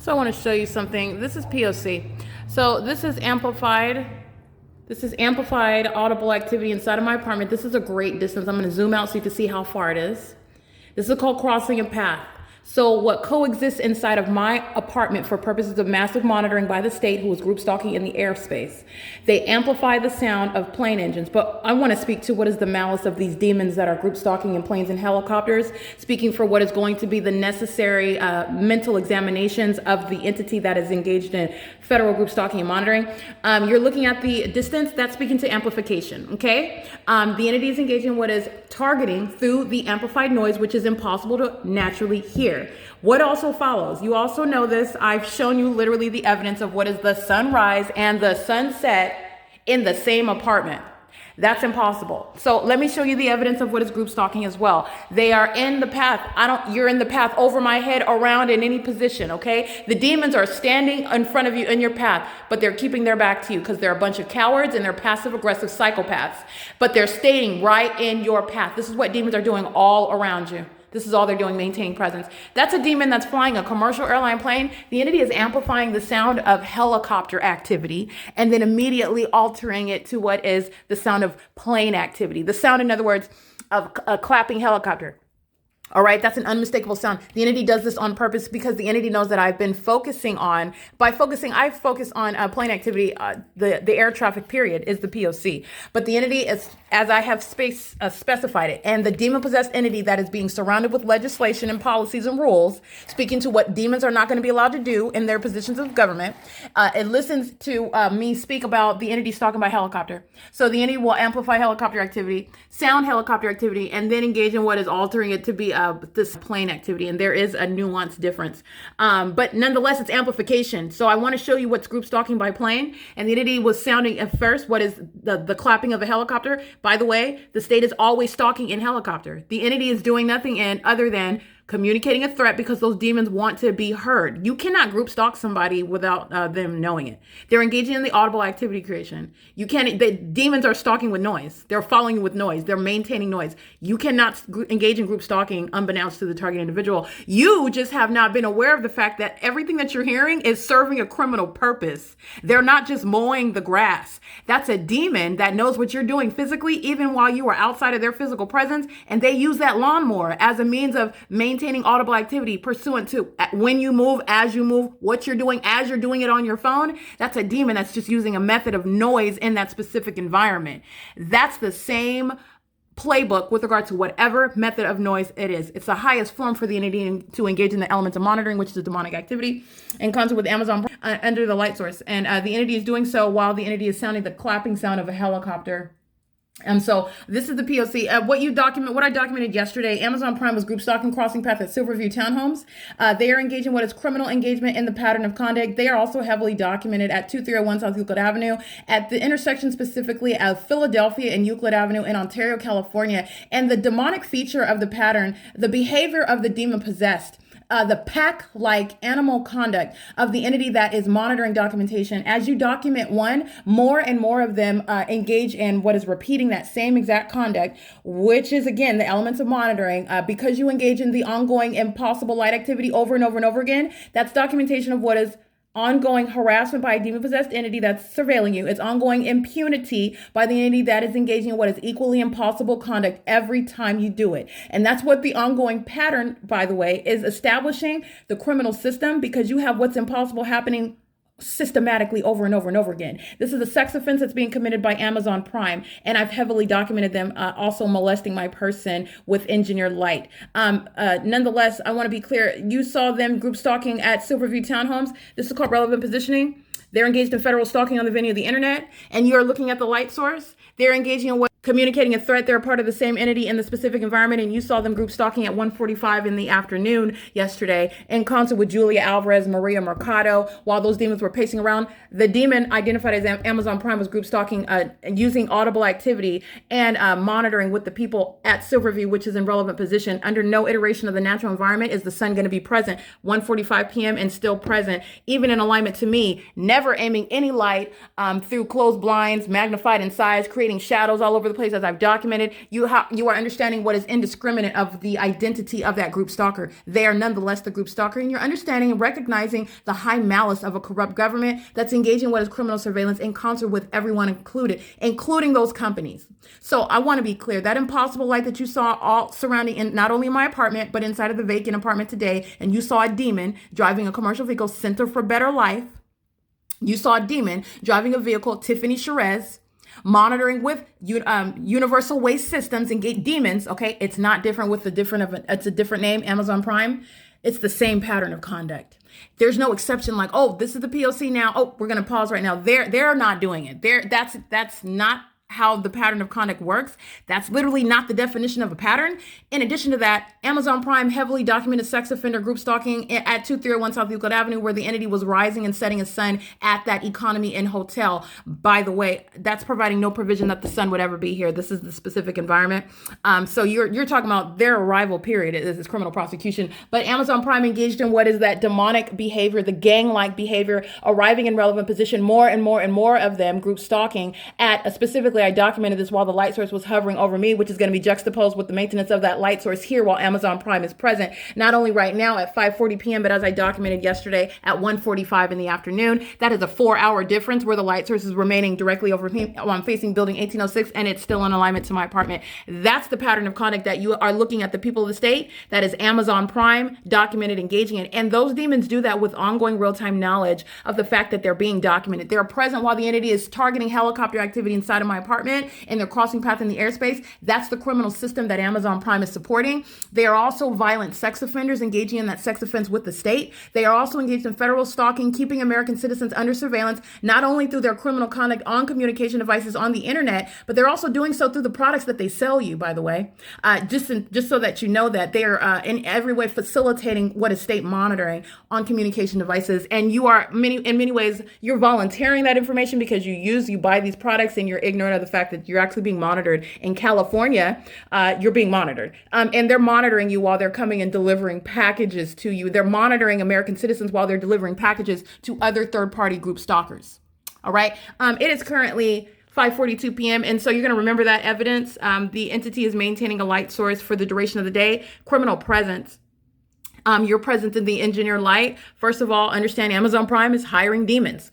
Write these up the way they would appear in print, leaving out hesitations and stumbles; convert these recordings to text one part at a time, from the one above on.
So I want to show you something. This is P.O.C. So this is amplified. This is amplified audible activity inside of my apartment. This is a great distance. I'm going to zoom out so you can see how far it is. This is called crossing a path. So what coexists inside of my apartment for purposes of massive monitoring by the state, who is group stalking in the airspace, they amplify the sound of plane engines. But I want to speak to what is the malice of these demons that are group stalking in planes and helicopters, speaking for what is going to be the necessary mental examinations of the entity that is engaged in federal group stalking and monitoring. You're looking at the distance, that's speaking to amplification, okay? The entity is engaging in what is targeting through the amplified noise, which is impossible to naturally hear. What also follows? You also know this. I've shown you literally the evidence of what is the sunrise and the sunset in the same apartment. That's impossible. So let me show you the evidence of what is group stalking as well. They are in the path. You're in the path over my head, around, in any position, okay? The demons are standing in front of you in your path, but they're keeping their back to you because they're a bunch of cowards and they're passive aggressive psychopaths, but they're staying right in your path. This is what demons are doing all around you. This is all they're doing, maintaining presence. That's a demon that's flying a commercial airline plane. The entity is amplifying the sound of helicopter activity and then immediately altering it to what is the sound of plane activity. The sound, in other words, of a clapping helicopter. All right, that's an unmistakable sound. The entity does this on purpose because the entity knows that I've been focusing on, I focus on plane activity, the air traffic period is the P.O.C. But the entity is, as I have specified it, and the demon-possessed entity that is being surrounded with legislation and policies and rules, speaking to what demons are not going to be allowed to do in their positions of government, it listens to me speak about the entity stalking by helicopter. So the entity will amplify helicopter activity, sound helicopter activity, and then engage in what is altering it to be this plane activity, and there is a nuanced difference. But nonetheless, it's amplification. So I want to show you what's group stalking by plane, and the entity was sounding at first what is the clapping of a helicopter. By the way, the state is always stalking in helicopter. The entity is doing nothing other than communicating a threat because those demons want to be heard. You cannot group stalk somebody without them knowing it. They're engaging in the audible activity creation. The demons are stalking with noise. They're following you with noise. They're maintaining noise. You cannot engage in group stalking unbeknownst to the target individual. You just have not been aware of the fact that everything that you're hearing is serving a criminal purpose. They're not just mowing the grass. That's a demon that knows what you're doing physically, even while you are outside of their physical presence, and they use that lawnmower as a means of maintaining audible activity pursuant to when you move, as you move, what you're doing as you're doing it on your phone. That's a demon that's just using a method of noise in that specific environment. That's the same playbook with regard to whatever method of noise it is. It's the highest form for the entity to engage in the elements of monitoring, which is demonic activity, in concert with Amazon under the light source. And the entity is doing so while the entity is sounding the clapping sound of a helicopter. And so this is the P.O.C. What I documented yesterday, Amazon Prime was group stalking crossing path at Silverview Townhomes. They are engaging what is criminal engagement in the pattern of conduct. They are also heavily documented at 2301 South Euclid Avenue, at the intersection specifically of Philadelphia and Euclid Avenue in Ontario, California. And the demonic feature of the pattern, the behavior of the demon possessed, the pack-like animal conduct of the entity that is monitoring documentation. As you document one, more and more of them engage in what is repeating that same exact conduct, which is, again, the elements of monitoring. Because you engage in the ongoing impossible light activity over and over and over again, that's documentation of what is ongoing harassment by a demon-possessed entity that's surveilling you. It's ongoing impunity by the entity that is engaging in what is equally impossible conduct every time you do it. And that's what the ongoing pattern, by the way, is establishing the criminal system, because you have what's impossible happening systematically over and over and over again. This is a sex offense that's being committed by Amazon Prime, and I've heavily documented them also molesting my person with engineered light. Nonetheless, I want to be clear. You saw them group stalking at Silverview Townhomes. This is called relevant positioning. They're engaged in federal stalking on the venue of the internet, and you're looking at the light source. They're engaging in what communicating a threat. They're part of the same entity in the specific environment, and you saw them group stalking at 1:45 in the afternoon yesterday in concert with Julia Alvarez, Maria Mercado, while those demons were pacing around. The demon identified as Amazon Prime was group stalking using audible activity and monitoring with the people at Silverview, which is in relevant position. Under no iteration of the natural environment is the sun going to be present 1:45 p.m. and still present, even in alignment to me, never aiming any light through closed blinds, magnified in size, creating shadows all over the place, as I've documented. You are understanding what is indiscriminate of the identity of that group stalker. They are nonetheless the group stalker, and you're understanding and recognizing the high malice of a corrupt government that's engaging what is criminal surveillance in concert with everyone included, including those companies. So I want to be clear, that impossible light that you saw all surrounding in not only my apartment, but inside of the vacant apartment today, and you saw a demon driving a commercial vehicle, Center for Better Life. You saw a demon driving a vehicle, Tiffany Sherez, monitoring with Universal Waste Systems and demons. Okay, it's not different with it's a different name, Amazon Prime. It's the same pattern of conduct. There's no exception like, oh, this is the P.O.C. now. Oh, we're going to pause right now. They're not doing it. That's not how the pattern of conduct works. That's literally not the definition of a pattern. In addition to that, Amazon Prime heavily documented sex offender group stalking at 2301 South Euclid Avenue, where the entity was rising and setting a sun at that Economy Inn hotel. By the way, that's providing no provision that the sun would ever be here. This is the specific environment. So you're talking about their arrival period. This is criminal prosecution. But Amazon Prime engaged in what is that demonic behavior, the gang-like behavior, arriving in relevant position, more and more and more of them group stalking at a specific. I documented this while the light source was hovering over me, which is going to be juxtaposed with the maintenance of that light source here while Amazon Prime is present, not only right now at 5:40 p.m., but as I documented yesterday at 1:45 in the afternoon. That is a 4-hour difference where the light source is remaining directly over me while I'm facing building 1806, and it's still in alignment to my apartment. That's the pattern of conduct that you are looking at the people of the state. That is Amazon Prime documented engaging in. And those demons do that with ongoing real-time knowledge of the fact that they're being documented. They're present while the entity is targeting helicopter activity inside of my apartment, and they're crossing path in the airspace. That's the criminal system that Amazon Prime is supporting. They are also violent sex offenders engaging in that sex offense with the state. They are also engaged in federal stalking, keeping American citizens under surveillance, not only through their criminal conduct on communication devices on the internet, but they're also doing so through the products that they sell you, by the way. Just so that you know that they are in every way facilitating what is state monitoring on communication devices. And you are in many ways, you're volunteering that information because you buy these products and you're ignorant of the fact that you're actually being monitored. In California, you're being monitored. And they're monitoring you while they're coming and delivering packages to you. They're monitoring American citizens while they're delivering packages to other third-party group stalkers. All right. It is currently 5:42 p.m. And so you're going to remember that evidence. The entity is maintaining a light source for the duration of the day. Criminal presence. Your presence in the engineer light. First of all, understand Amazon Prime is hiring demons.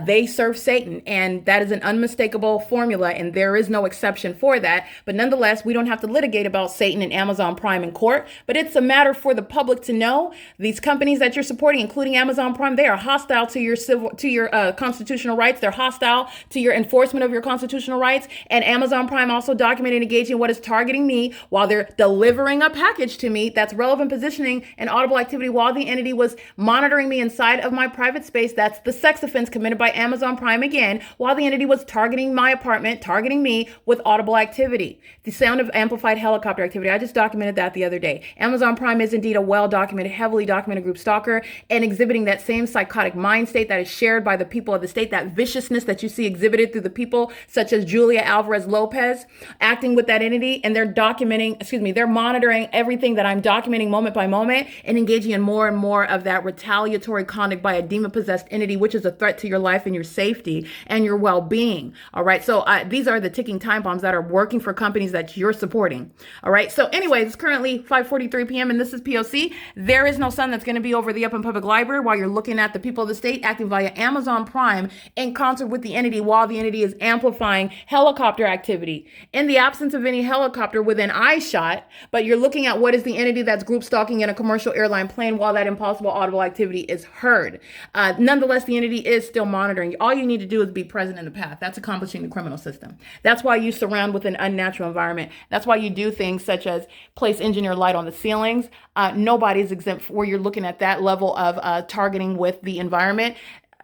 They serve Satan, and that is an unmistakable formula, and there is no exception for that. But nonetheless, we don't have to litigate about Satan and Amazon Prime in court, but it's a matter for the public to know. These companies that you're supporting, including Amazon Prime, they are hostile to your constitutional rights. They're hostile to your enforcement of your constitutional rights. And Amazon Prime also documented engaging what is targeting me while they're delivering a package to me that's relevant positioning and audible activity while the entity was monitoring me inside of my private space. That's the sex offense committed by Amazon Prime again, while the entity was targeting my apartment, targeting me with audible activity. The sound of amplified helicopter activity. I just documented that the other day. Amazon Prime is indeed a well-documented, heavily documented group stalker and exhibiting that same psychotic mind state that is shared by the people of the state, that viciousness that you see exhibited through the people such as Julia Alvarez Lopez acting with that entity. And they're monitoring everything that I'm documenting moment by moment and engaging in more and more of that retaliatory conduct by a demon-possessed entity, which is a threat to your life and your safety and your well-being. All right. So these are the ticking time bombs that are working for companies that you're supporting. All right. So anyways, it's currently 5:43 p.m. and this is P.O.C. There is no sun that's going to be over the Upland Public Library while you're looking at the people of the state acting via Amazon Prime in concert with the entity while the entity is amplifying helicopter activity. In the absence of any helicopter within eyeshot, but you're looking at what is the entity that's group stalking in a commercial airline plane while that impossible audible activity is heard. Nonetheless, the entity is still monitoring. All you need to do is be present in the path. That's accomplishing the criminal system. That's why you surround with an unnatural environment. That's why you do things such as place engineer light on the ceilings. Nobody's exempt where you're looking at that level of targeting with the environment.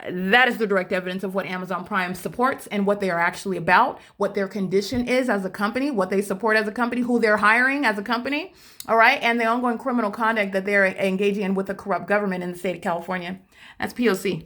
That is the direct evidence of what Amazon Prime supports and what they are actually about, what their condition is as a company, what they support as a company, who they're hiring as a company, all right, and the ongoing criminal conduct that they're engaging in with a corrupt government in the state of California. That's P.O.C.